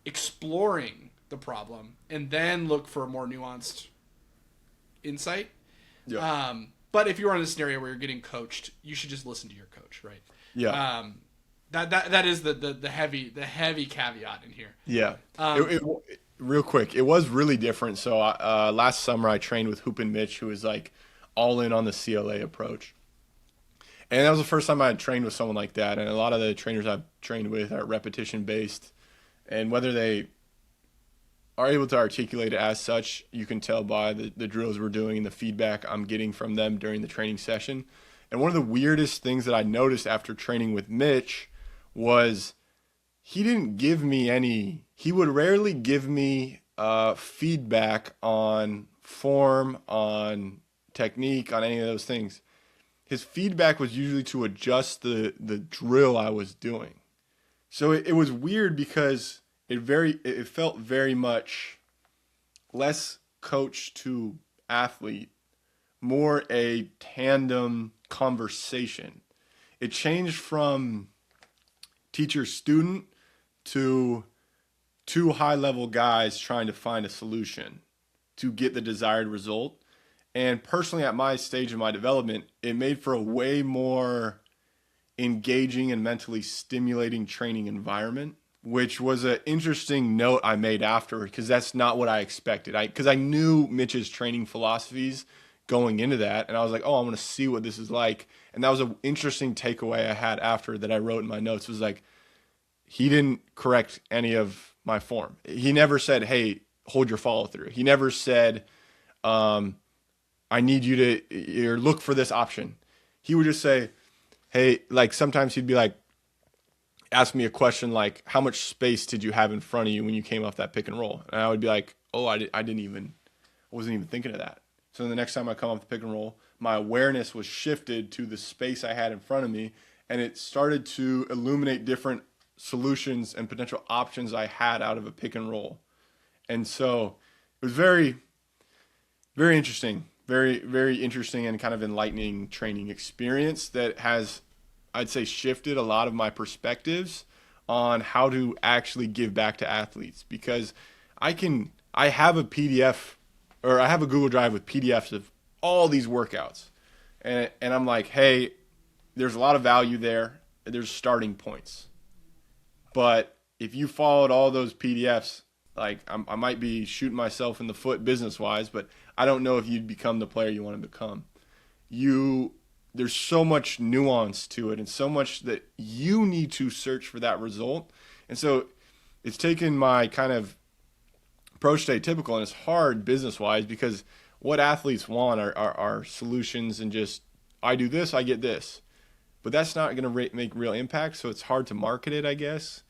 exploring the problem, and then look for a more nuanced insight. Yeah. But if you're in a scenario where you're getting coached, you should just listen to your coach, right? Yeah. That is the heavy caveat in here. Yeah. Real quick, it was really different. So last summer I trained with Hoop and Mitch, who was like all in on the CLA approach. And that was the first time I had trained with someone like that. And a lot of the trainers I've trained with are repetition based. And whether they are able to articulate it as such, you can tell by the drills we're doing and the feedback I'm getting from them during the training session. And one of the weirdest things that I noticed after training with Mitch was he would rarely give me feedback on form, on technique, on any of those things. His feedback was usually to adjust the drill I was doing. So it was weird because it felt very much less coach to athlete, more a tandem conversation. It changed from teacher student to two high level guys trying to find a solution to get the desired result. And personally, at my stage of my development, it made for a way more engaging and mentally stimulating training environment, which was an interesting note I made after, because that's not what I expected. Because I knew Mitch's training philosophies going into that, and I was like, oh, I'm going to see what this is like. And that was an interesting takeaway I had after that I wrote in my notes, was like, he didn't correct any of my form. He never said, hey, hold your follow through. He never said, I need you to or look for this option. He would just say, hey, like sometimes he'd be like, ask me a question like, how much space did you have in front of you when you came off that pick and roll? And I would be like, oh, I wasn't even thinking of that. So the next time I come off the pick and roll, my awareness was shifted to the space I had in front of me, and it started to illuminate different solutions and potential options I had out of a pick and roll. And so it was very, very interesting, very, very interesting and kind of enlightening training experience that has, I'd say, shifted a lot of my perspectives on how to actually give back to athletes, because I have a PDF, or I have a Google Drive with PDFs of all these workouts. And I'm like, hey, there's a lot of value there. There's starting points. But if you followed all those PDFs, like I might be shooting myself in the foot business-wise, but I don't know if you'd become the player you want to become. There's so much nuance to it and so much that you need to search for that result. And so it's taken my kind of approach to atypical, and it's hard business-wise because what athletes want are solutions and just, I do this, I get this. But that's not going to make real impact, so it's hard to market it, I guess.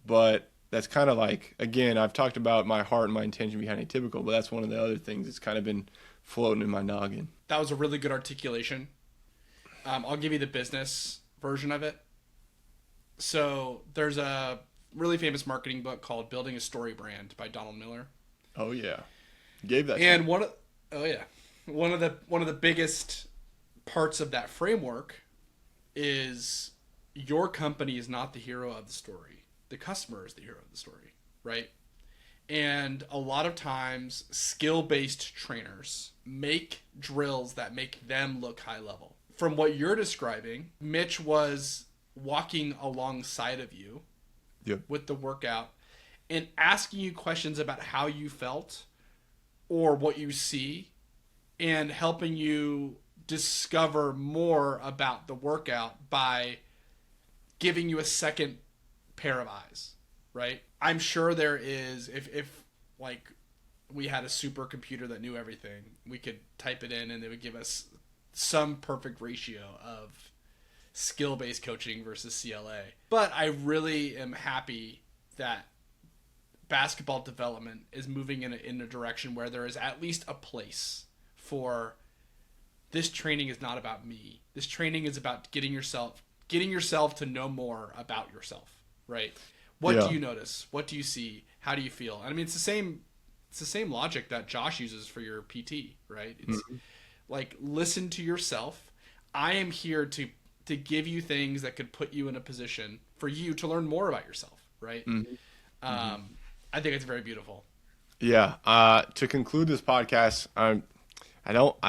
But that's kind of like, again, I've talked about my heart and my intention behind atypical, but that's one of the other things that's kind of been floating in my noggin. That was a really good articulation. I'll give you the business version of it. So there's a really famous marketing book called Building a Story Brand by Donald Miller. Oh yeah, gave that. And one of the biggest parts of that framework is your company is not the hero of the story. The customer is the hero of the story, right? And a lot of times, skill-based trainers make drills that make them look high level. From what you're describing, Mitch was walking alongside of you with the workout and asking you questions about how you felt or what you see, and helping you discover more about the workout by giving you a second pair of eyes, right? I'm sure there is, if like we had a supercomputer that knew everything, we could type it in and it would give us some perfect ratio of skill-based coaching versus CLA. But I really am happy that basketball development is moving in a direction where there is at least a place for, this training is not about me. This training is about getting yourself to know more about yourself, right? What do you notice? What do you see? How do you feel? And I mean, it's the same logic that Josh uses for your PT, right? It's like, listen to yourself. I am here to give you things that could put you in a position for you to learn more about yourself, right? I think it's very beautiful. Yeah. To conclude this podcast, I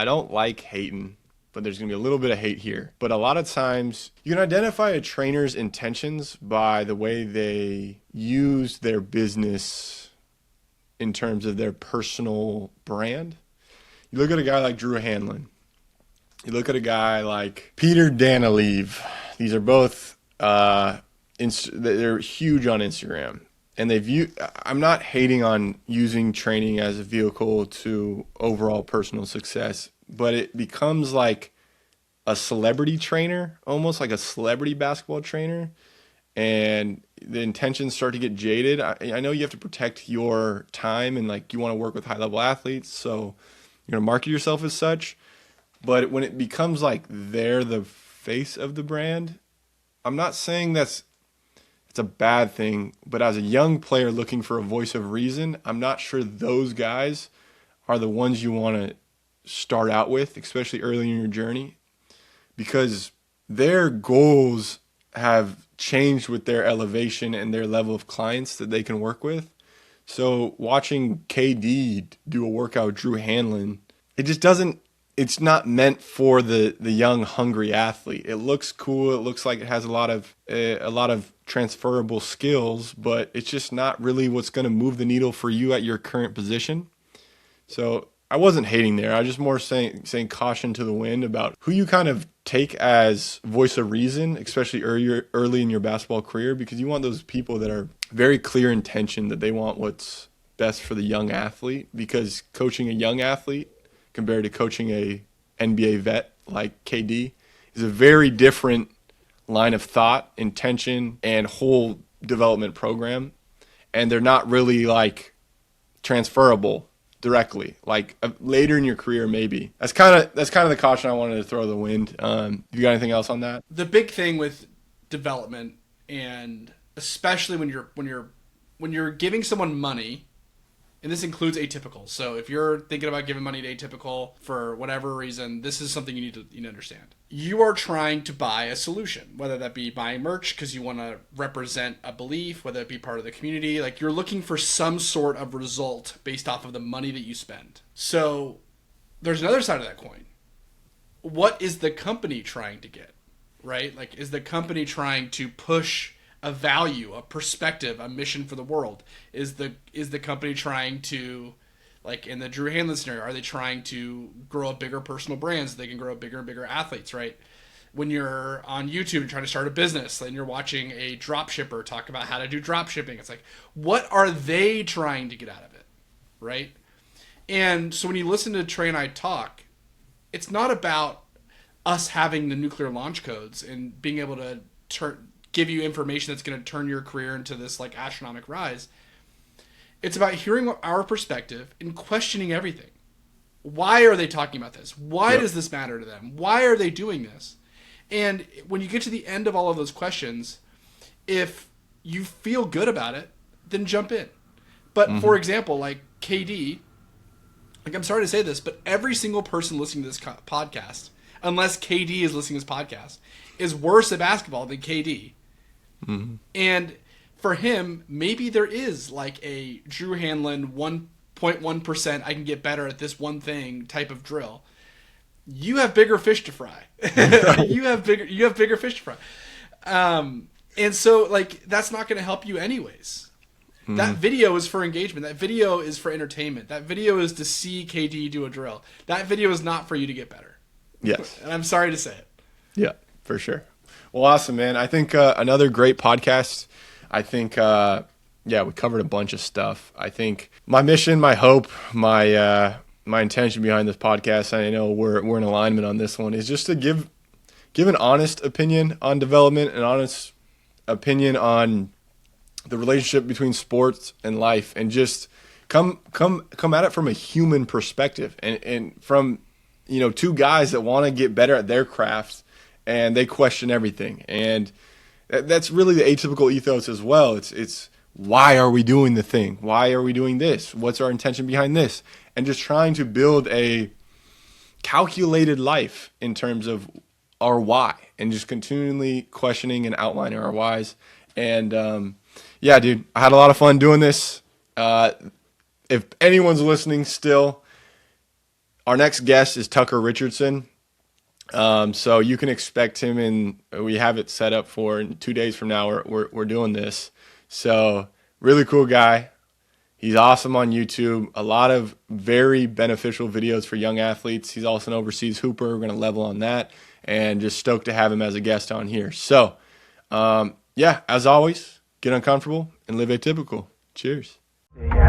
don't like hating, but there's going to be a little bit of hate here. But a lot of times you can identify a trainer's intentions by the way they use their business in terms of their personal brand. You look at a guy like Drew Hanlon. You look at a guy like Peter Danileve. These are both, they're huge on Instagram. And I'm not hating on using training as a vehicle to overall personal success, but it becomes like a celebrity trainer, almost like a celebrity basketball trainer. and the intentions start to get jaded. I know you have to protect your time and like you want to work with high level athletes, so you're going to market yourself as such. But when it becomes like they're the face of the brand, I'm not saying it's a bad thing, but as a young player looking for a voice of reason, I'm not sure those guys are the ones you want to start out with, especially early in your journey, because their goals have changed with their elevation and their level of clients that they can work with. So watching KD do a workout with Drew Hanlon, it just doesn't, it's not meant for the young hungry athlete. It looks cool. It looks like it has a lot of transferable skills, but it's just not really what's going to move the needle for you at your current position. So I wasn't hating there. I was just more saying caution to the wind about who you kind of take as voice of reason, especially early in your basketball career, because you want those people that are very clear intention that they want what's best for the young athlete, because coaching a young athlete compared to coaching a NBA vet like KD is a very different line of thought, intention, and whole development program. And they're not really like transferable directly, like later in your career, maybe. That's kind of the caution I wanted to throw to the wind. You got anything else on that? The big thing with development, and especially when you're giving someone money, and this includes atypical. So if you're thinking about giving money to atypical for whatever reason, this is something you need to understand. You are trying to buy a solution, whether that be buying merch because you want to represent a belief, whether it be part of the community. Like, you're looking for some sort of result based off of the money that you spend. So there's another side of that coin. What is the company trying to get, right? Like, is the company trying to push a value, a perspective, a mission for the world? Is the company trying to, like in the Drew Hanlon scenario, are they trying to grow a bigger personal brand so they can grow bigger and bigger athletes, right? When you're on YouTube and trying to start a business and you're watching a drop shipper talk about how to do drop shipping, it's like, what are they trying to get out of it, right? And so when you listen to Trey and I talk, it's not about us having the nuclear launch codes and being able to give you information that's going to turn your career into this like astronomical rise. It's about hearing our perspective and questioning everything. Why are they talking about this? Why does this matter to them? Why are they doing this? And when you get to the end of all of those questions, if you feel good about it, then jump in. But for example, like KD, like, I'm sorry to say this, but every single person listening to this podcast, unless KD is listening to this podcast, is worse at basketball than KD. And for him, maybe there is like a Drew Hanlon 1.1% I can get better at this one thing type of drill. You have bigger fish to fry. you have bigger fish to fry. And so like that's not going to help you anyways. That video is for engagement. That video is for entertainment. That video is to see KD do a drill. That video is not for you to get better. Yes. And I'm sorry to say it. Yeah, for sure. Well, awesome, man. I think another great podcast. I think, we covered a bunch of stuff. I think my mission, my hope, my intention behind this podcast, I know we're in alignment on this one, is just to give an honest opinion on development, an honest opinion on the relationship between sports and life, and just come at it from a human perspective, and from two guys that want to get better at their craft, and they question everything. And that's really the atypical ethos as well. It's why are we doing the thing? Why are we doing this? What's our intention behind this? And just trying to build a calculated life in terms of our why, and just continually questioning and outlining our whys. And dude, I had a lot of fun doing this. If anyone's listening still, our next guest is Tucker Richardson. So you can expect him, and we have it set up for 2 days from now. We're doing this. So really cool guy. He's awesome on YouTube. A lot of very beneficial videos for young athletes. He's also an overseas hooper. We're going to level on that, and just stoked to have him as a guest on here. So, as always, get uncomfortable and live atypical. Cheers. Yeah.